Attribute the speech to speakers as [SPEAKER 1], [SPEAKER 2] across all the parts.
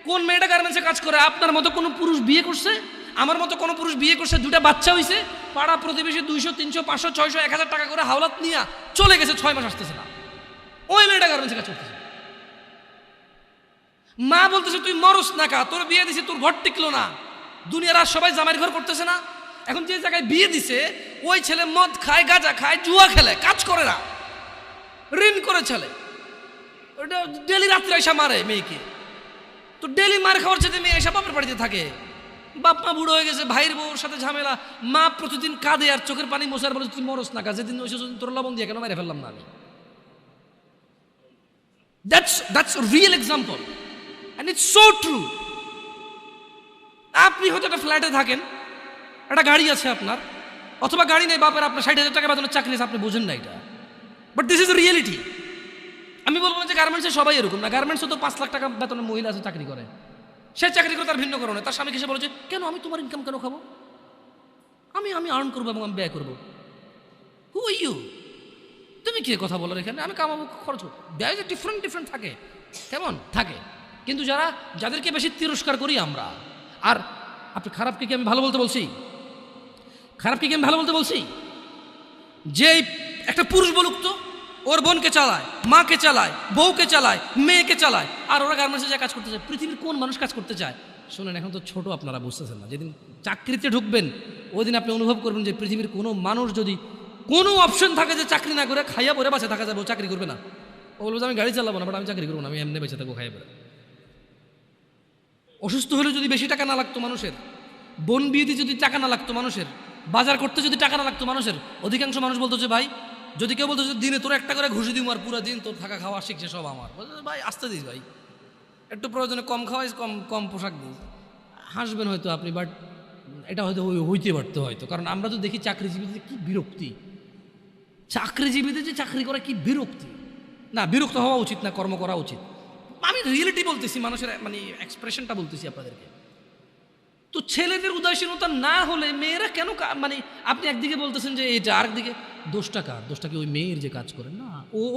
[SPEAKER 1] কোন মেয়েটা গার্মেন্টসে কাজ করে? আপনার মতো কোনো পুরুষ বিয়ে করছে? আমার মতো কোনো পুরুষ বিয়ে করছে, দুটা বাচ্চা হয়েছে, পাড়া প্রতিবেশী 200, 300, 500, 600, 1000 টাকা করে হাওলাত নিয়ে চলে গেছে, 6 মাস আসতেছে না, ওই মেয়েটা গার্মেন্টসে কাজ করতেছে। মা বলতেছে তুই মরস না কা, তোর বিয়ে দিছে, তোর ঘর টিকলো না, দুনিয়ার আর সবাই জামাইয়ের ঘর করতেছে না। এখন যে জায়গায় বিয়ে দিছে ওই ছেলে মদ খায়, গাঁজা খায়, জুয়া খেলে, কাজ করে না, ঋণ করে ছেলে, ওটা ডেলি রাত্রে এসে মারে মেয়েকে। তো ডেলি মার খাওয়ার সাথে মেয়ে এসে বাপের বাড়িতে থাকে, বাপ মা বুড়ো হয়ে গেছে, ভাইয়ের বউর সাথে ঝামেলা, মা প্রতিদিন কাঁদে আর চোখের পানি মোছার বলে তুই মরস না কা, যেদিন ওই তোর লবণ দিয়ে কেন মেরে ফেললাম না আমি। That's a real example and it's so true. আপনি হয়তো একটা ফ্ল্যাটে থাকেন, একটা গাড়ি আছে আপনার, অথবা গাড়ি নেই, বাপের আপনার 60,000 টাকা বেতনের চাকরি আছে, আপনি বোঝেন না এটা, বাট দিস ইজ রিয়েলিটি। আমি বলবো না যে গার্মেন্টসে সবাই এরকম না, গার্মেন্টসে তো 5 লাখ টাকা বেতনের মহিলা আছে চাকরি করে, সে চাকরি করে তার ভিন্ন কারণে, তার স্বামীকে সে বলে যে কেন আমি তোমার ইনকাম কেন খাবো, আমি আর্ন করবো এবং আমি ব্যয় করবো। হু আর ইউ? তুমি কি কথা বলার এখানে? আমি কামাবো, খরচ, ব্যয় যে ডিফারেন্ট থাকে, কেমন থাকে। কিন্তু যাদেরকে বেশি তিরস্কার করি আমরা, আর আপনি খারাপকে কি আমি ভালো বলতে বলছি? খারাপকে কি আমি ভালো বলতে বলছি? যে একটা পুরুষ বলুক তো, ওর বোনকে চালায়, মাকে চালায়, বউকে চালায়, মেয়েকে চালায়, আর ওরা গার্মেন্টসে যা কাজ করতে চায়। পৃথিবীর কোন মানুষ কাজ করতে চায়? শোনেন, এখন তো ছোট, আপনারা বুঝতেছেন না, যেদিন চাকরিতে ঢুকবেন ওই দিন আপনি অনুভব করবেন যে পৃথিবীর কোনো মানুষ যদি কোনো অপশন থাকে যে চাকরি না করে খাইয়া পরে বাঁচে থাকা যাবে, ও চাকরি করবে না। ও বলবে যে আমি গাড়ি চালাবো না, বাট আমি চাকরি করবো না, আমি এমনি বেঁচে থাকবো খাইয়া পরে। অসুস্থ হলে যদি বেশি টাকা না লাগতো মানুষের, বোন বিয়েতে যদি টাকা না লাগতো মানুষের, বাজার করতে যদি টাকা না লাগতো মানুষের, অধিকাংশ মানুষ বলতো যে ভাই, যদি কেউ বলতো যে দিনে তোর একটা করে ঘুষি দিব আর পুরো দিন তোর থাকা খাওয়া শিখছে সব আমার, ভাই আসতে দিস ভাই, একটু প্রয়োজনে কম খাওয়াইস, কম পোশাক দিস, হাসবেন হয়তো আপনি, বাট এটা হয়তো হইতে পারতো হয়তো। কারণ আমরা তো দেখি চাকরিজীবীদের কি বিরক্তি, চাকরিজীবীদের যে চাকরি করা কি বিরক্তি। না, বিরক্ত হওয়া উচিত না, কর্ম করা উচিত। আমি রিয়েলিটি বলতেছি, মানুষের মানে এক্সপ্রেশনটা বলতেছি আপনাদেরকে। তো ছেলেদের উদাসীনতা না হলে মেয়েরা কেন মানে আপনি একদিকে বলতেছেন যে এটা, আরেকদিকে দোষটা কার? দোষটা কি ওই মেয়ের যে কাজ করে? না,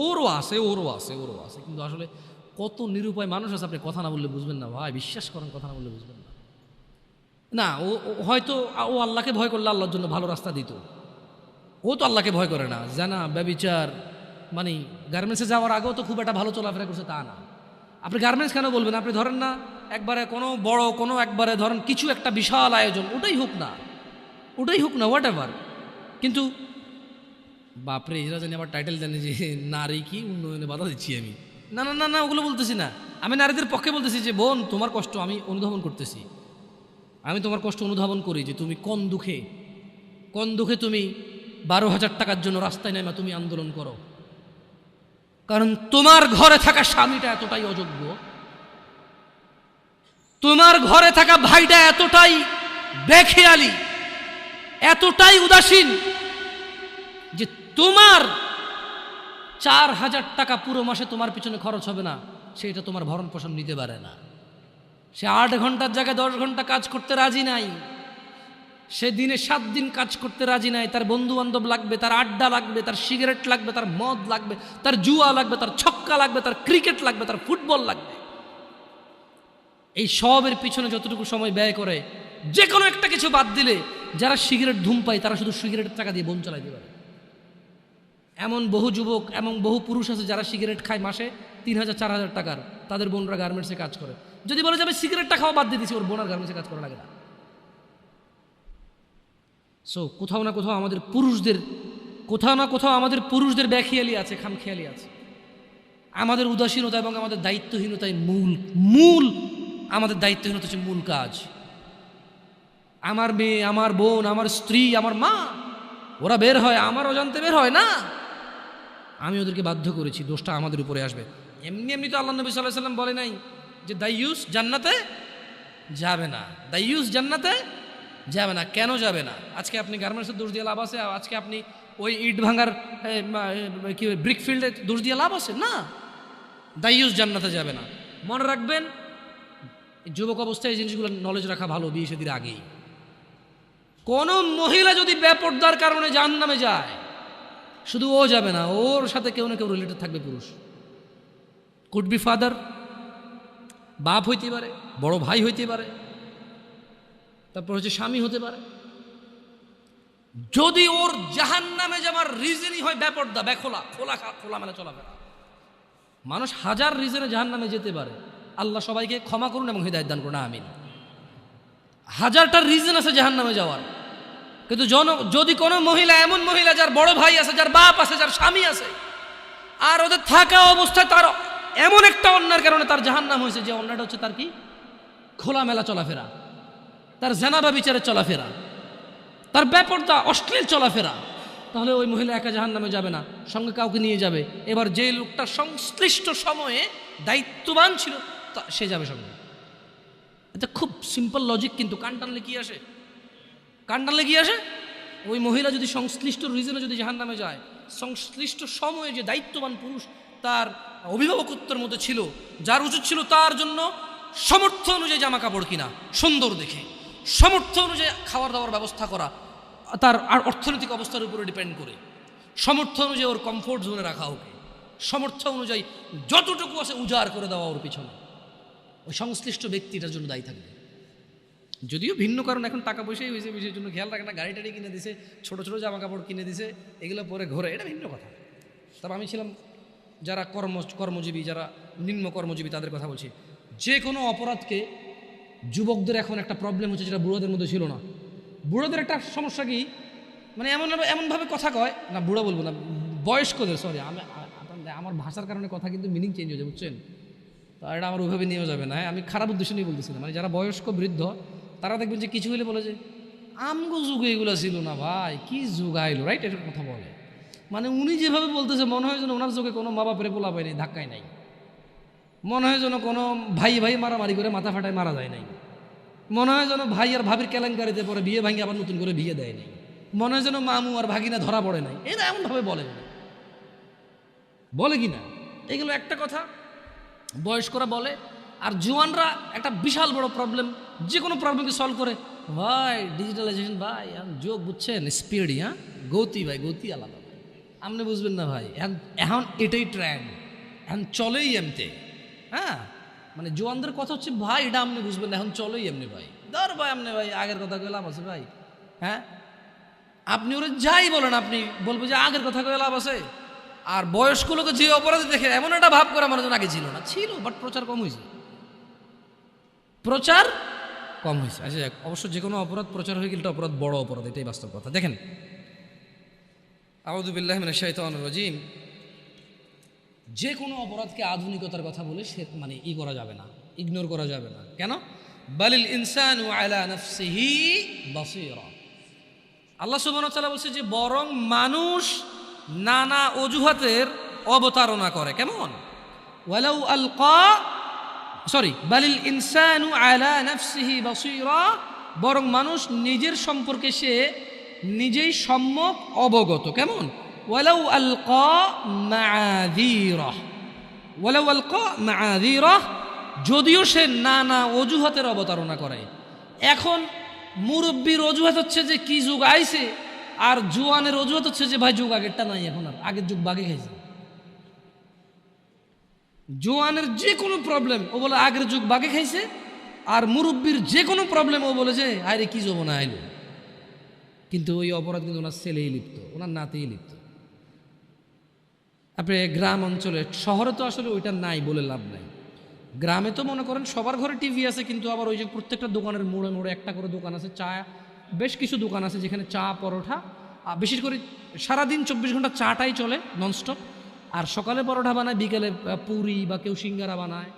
[SPEAKER 1] ওরও আছে। কিন্তু আসলে কত নিরুপায় মানুষ আছে, আপনি কথা না বললে বুঝবেন না ভাই, বিশ্বাস করেন, কথা না বললে বুঝবেন না। না, ও হয়তো ও আল্লাহকে ভয় করলে আল্লাহর জন্য ভালো রাস্তা দিত, ও তো আল্লাহকে ভয় করে না, জানা ব্যভিচার, মানে গার্মেন্টসে যাওয়ার আগেও তো খুব একটা ভালো চলাফেরা করছে তা না। আপনি গার্মেন্টস কেন বলবেন? আপনি ধরেন না একবারে কোনো বড় কোনো একবারে ধরেন কিছু একটা বিশাল আয়োজন, ওটাই হোক না হোয়াট এভার, কিন্তু বাপরে এরা জানি আবার টাইটেল জানি যে নারী কি উন্নয়নে বাধা দিচ্ছি আমি। না, ওগুলো বলতেছি না, আমি নারীদের পক্ষে বলতেছি যে বোন, তোমার কষ্ট আমি অনুধাবন করতেছি, আমি তোমার কষ্ট অনুধাবন করি যে তুমি কোন দুঃখে তুমি 12,000 টাকার জন্য রাস্তায় নেমে তুমি আন্দোলন করো। কারণ তোমার ঘরে থাকা স্বামীটা এতটাই অযোগ্য, তোমার ঘরে থাকা ভাইটা এতটাই বেখেয়ালি, এতটাই উদাসীন যে তোমার 4,000 টাকা পুরো মাসে তোমার পিছনে খরচ হবে না, সেটা তোমার ভরণ পোষণ নিতে পারে না। সে 8 ঘন্টার জায়গায় 10 ঘন্টা কাজ করতে রাজি নাই, সে দিনে 7 দিন কাজ করতে রাজি নাই। তার বন্ধু বান্ধব লাগবে, তার আড্ডা লাগবে, তার সিগারেট লাগবে, তার মদ লাগবে, তার জুয়া লাগবে, তার ছক্কা লাগবে, তার ক্রিকেট লাগবে, তার ফুটবল লাগবে। এই সবের পিছনে যতটুকু সময় ব্যয় করে, যে কোনো একটা কিছু বাদ দিলে, যারা সিগারেট ধূমপায় তারা শুধু সিগারেটের টাকা দিয়ে বোন চালাইতে পারে। এমন বহু যুবক এবং বহু পুরুষ আছে যারা সিগারেট খায় মাসে 3,000 4,000 টাকার, তাদের বোনরা গার্মেন্টসে কাজ করে। যদি বলে যাবে সিগারেটটা খাওয়া বাদ দিয়ে দিচ্ছি, ওর বোন আর গার্মেন্টসে কাজ করা লাগে না। সো কোথাও না কোথাও আমাদের পুরুষদের বেখেয়ালি আছে, খামখেয়ালি আছে। আমাদের উদাসীনতা এবং আমাদের দায়িত্বহীনতাই মূল আমাদের দায়িত্বহীনতা হচ্ছে মূল কাজ। আমার মেয়ে, আমার বোন, আমার স্ত্রী, আমার মা, ওরা বের হয়, আমার অজান্তে বের হয় না, আমি ওদেরকে বাধ্য করেছি, দোষটা আমাদের উপরে আসবে। এমনি তো আল্লাহ নবী সাল্লাল্লাহু আলাইহি ওয়াসাল্লাম বলে নাই যে দাইয়ুস জান্নাতে যাবে না, যাবে না। কেন যাবে না? আজকে আপনি গার্মেন্টসের দোষ দিয়ে লাভ আছে? আজকে আপনি ওই ইট ভাঙার কি ব্রিক ফিল্ডে দোষ দিয়ে লাভ আছে? না, দাইয়ুস জান্নাতে যাবে না। মনে রাখবেন, যুবক অবস্থায় এই জিনিসগুলো নলেজ রাখা ভালো, বিয়ে শাদীর আগেই। কোন মহিলা যদি বেপরদার কারণে জাহান্নামে যায়, শুধু ও যাবে না, ওর সাথে কেউ না কেউ রিলেটেড থাকবে পুরুষ। কুড বি ফাদার, বাপ হইতে পারে, বড় ভাই হইতে পারে, তারপর হচ্ছে স্বামী হতে পারে। যদি ওর জাহান্নামে যাওয়ার রিজনই হয় বেপর্দা, বেখোলা, খোলামেলা চলাফেরা, মানুষ হাজার রিজনে জাহান্নামে যেতে পারে। আল্লাহ সবাইকে ক্ষমা করুন এবং হিদায়াত দান করুন, আমিন। হাজারটা রিজন আছে জাহান্নামে যাওয়ার, কিন্তু যদি কোনো মহিলা, এমন মহিলা যার বড় ভাই আছে, যার বাপ আছে, যার স্বামী আছে, আর ওদের থাকা অবস্থায় তার এমন একটা অন্যায়ের কারণে তার জাহান্নাম হয়েছে, যে অন্যায়টা হচ্ছে তার কি, খোলামেলা চলাফেরা, তার জানাবা বিচারের চলাফেরা, তার বেপরদা অশ্লীল চলাফেরা, তাহলে ওই মহিলা একা জাহান্নামে যাবে না, সঙ্গে কাউকে নিয়ে যাবে। এবার যে লোকটা সংশ্লিষ্ট সময়ে দায়িত্ববান ছিল সে যাবে সঙ্গে। এটা খুব সিম্পল লজিক, কিন্তু কান টানলে কি আসে? কান টানলে কি আসে? ওই মহিলা যদি সংশ্লিষ্ট রিজনে যদি জাহান্নামে যায়, সংশ্লিষ্ট সময়ে যে দায়িত্ববান পুরুষ তার অভিভাবকত্বের মধ্যে ছিল, যার উচিত ছিল তার জন্য সামর্থ্য অনুযায়ী জামা কাপড় কিনা সুন্দর দেখে, সামর্থ্য অনুযায়ী খাওয়ার দাওয়ার ব্যবস্থা করা, তার আর অর্থনৈতিক অবস্থার উপরে ডিপেন্ড করে, সামর্থ্য অনুযায়ী ওর কমফোর্ট জোনে রাখা, ওকে সামর্থ্য অনুযায়ী যতটুকু আছে উজাড় করে দেওয়া ওর পিছনে, ওই সংশ্লিষ্ট ব্যক্তিটার জন্য দায়ী থাকবে। যদিও ভিন্ন কারণ, এখন টাকা পয়সাই হয়েছে, বিষয়ের জন্য খেয়াল রাখে না, গাড়ি টাড়ি কিনে দিছে, ছোট ছোট জামা কাপড় কিনে দিছে, এগুলো পরে ঘরে, এটা ভিন্ন কথা। তবে আমি ছিলাম যারা কর্মজীবী, যারা নিম্ন কর্মজীবী, তাদের কথা বলছি। যে কোনো অপরাধকে, যুবকদের এখন একটা প্রবলেম হচ্ছে যেটা বুড়োদের মধ্যে ছিল না। বুড়োদের একটা সমস্যা কি, মানে এমনভাবে কথা কয় না, বুড়ো বলবো না, বয়স্কদের, সরি আমার ভাষার কারণে কথা কিন্তু মিনিং চেঞ্জ হয়ে যায়, বুঝছেন? তো এটা আমার ওইভাবে নিয়েও যাবে না, আমি খারাপ উদ্দেশ্য নিয়ে বলতেছি না। মানে যারা বয়স্ক বৃদ্ধ, তারা দেখবেন যে কিছু হলে বলে যে আমগো যুগে এগুলো ছিল না ভাই, কি যুগ আইলো, রাইট? এটার কথা বলে, মানে উনি যেভাবে বলতেছে মনে হয় যেন ওনার যুগে কোনো মা বাপের পোলা পায়নি, ধাক্কায় নাই, মনে হয় যেন কোনো ভাই মারামারি করে মাথা ফাটায় মারা যায় নাই, মনে হয় যেন ভাই আর ভাবির কেলেঙ্কারিতে পরে বিয়ে ভাঙি আবার নতুন করে বিয়ে দেয় নাই, মনে হয় যেন মামু আর ভাগিনা ধরা পড়ে নাই। এরা এমনভাবে বলে কি না? এগুলো একটা কথা বয়স্করা বলে। আর জোয়ানরা একটা বিশাল বড় প্রবলেম, যে কোনো প্রবলেমকে সলভ করে, ভাই ডিজিটালাইজেশন ভাই, যোগ বুঝছেন, স্পিডই, হ্যাঁ গতি ভাই, গতি আলাদা, আপনি বুঝবেন না ভাই, এখন এটাই ট্রেন্ড, এখন চলেই এমতে। হ্যাঁ, মানে জোয়ানদের কথা হচ্ছে ভাই এটা আপনি বুঝবেন না, এখন চলেই এমনি ভাই, ধর ভাই আপনি ভাই আগের কথা কয়ে লাভ আছে ভাই। হ্যাঁ, আপনি ওরা যাই বলেন, আপনি বলবো যে আগের কথা কয়ে লাভ আছে। আর বয়স্ক লোকে যে অপরাধী দেখে এমন একটা ভাব করে আমার জন্য আগে ছিল না, ছিল, বাট প্রচার কম হয়েছে, প্রচার কম হয়েছে। আচ্ছা, অবশ্য যে কোনো অপরাধ প্রচার হয়ে গেলে অপরাধ বড় অপরাধ, এটাই বাস্তব কথা। দেখেন, আউযু বিল্লাহি মিনাশ শাইতানির রাজিম, যে কোনো অপরাধকে আধুনিকতার কথা বলে সে মানে করা যাবে না, ইগনোর করা যাবে না। কেন? বালিল ইনসানু আলা নাফসিহি বাসীরা, আল্লাহ সুবহানাহু ওয়া তাআলা বলছে যে বরং মানুষ নানা অজুহাতের অবতারণা করে। কেমন? ওয়ালাউ আলকা, বালিল ইনসানু আলা নাফসিহি বাসীরা, বরং মানুষ নিজের সম্পর্কে সে নিজেই সম্যক অবগত। কেমন? ওয়ালাউ আলকা মাআযীরা, যদিও সে নানা অজুহাতের অবতারণা করে। এখন মুরব্বীর অজুহাত হচ্ছে যে কি যুগ আইছে, আর জোয়ানের অজুহাত হচ্ছে যে ভাই যুগ আগেরটা নাই, এখন আর আগের যুগ বাগে খাইছে। জোয়ানের যে কোনো প্রবলেম ও বলে আগের যুগ বাগে খাইছে, আর মুরব্বীর যে কোনো প্রবলেম ও বলে যে আরে কি যৌবনা আইলো। কিন্তু ওই অপরাধ কিন্তু ওনার ছেলেই লিপ্ত, ওনার নাতেই লিপ্ত। আপনি গ্রাম অঞ্চলে, শহরে তো আসলে ওইটা নাই বলে লাভ নাই। গ্রামে তো মনে করেন সবার ঘরে টিভি আছে, কিন্তু আবার ওই যে প্রত্যেকটা দোকানের মোড়ে মোড়ে একটা করে দোকান আছে, চা, বেশ কিছু দোকান আছে যেখানে চা পরোটা, বিশেষ করে সারাদিন 24 ঘন্টা চাটাই চলে ননস্টপ। আর সকালে পরোটা বানায়, বিকেলে পুরি বা কেউ সিঙ্গারা বানায়,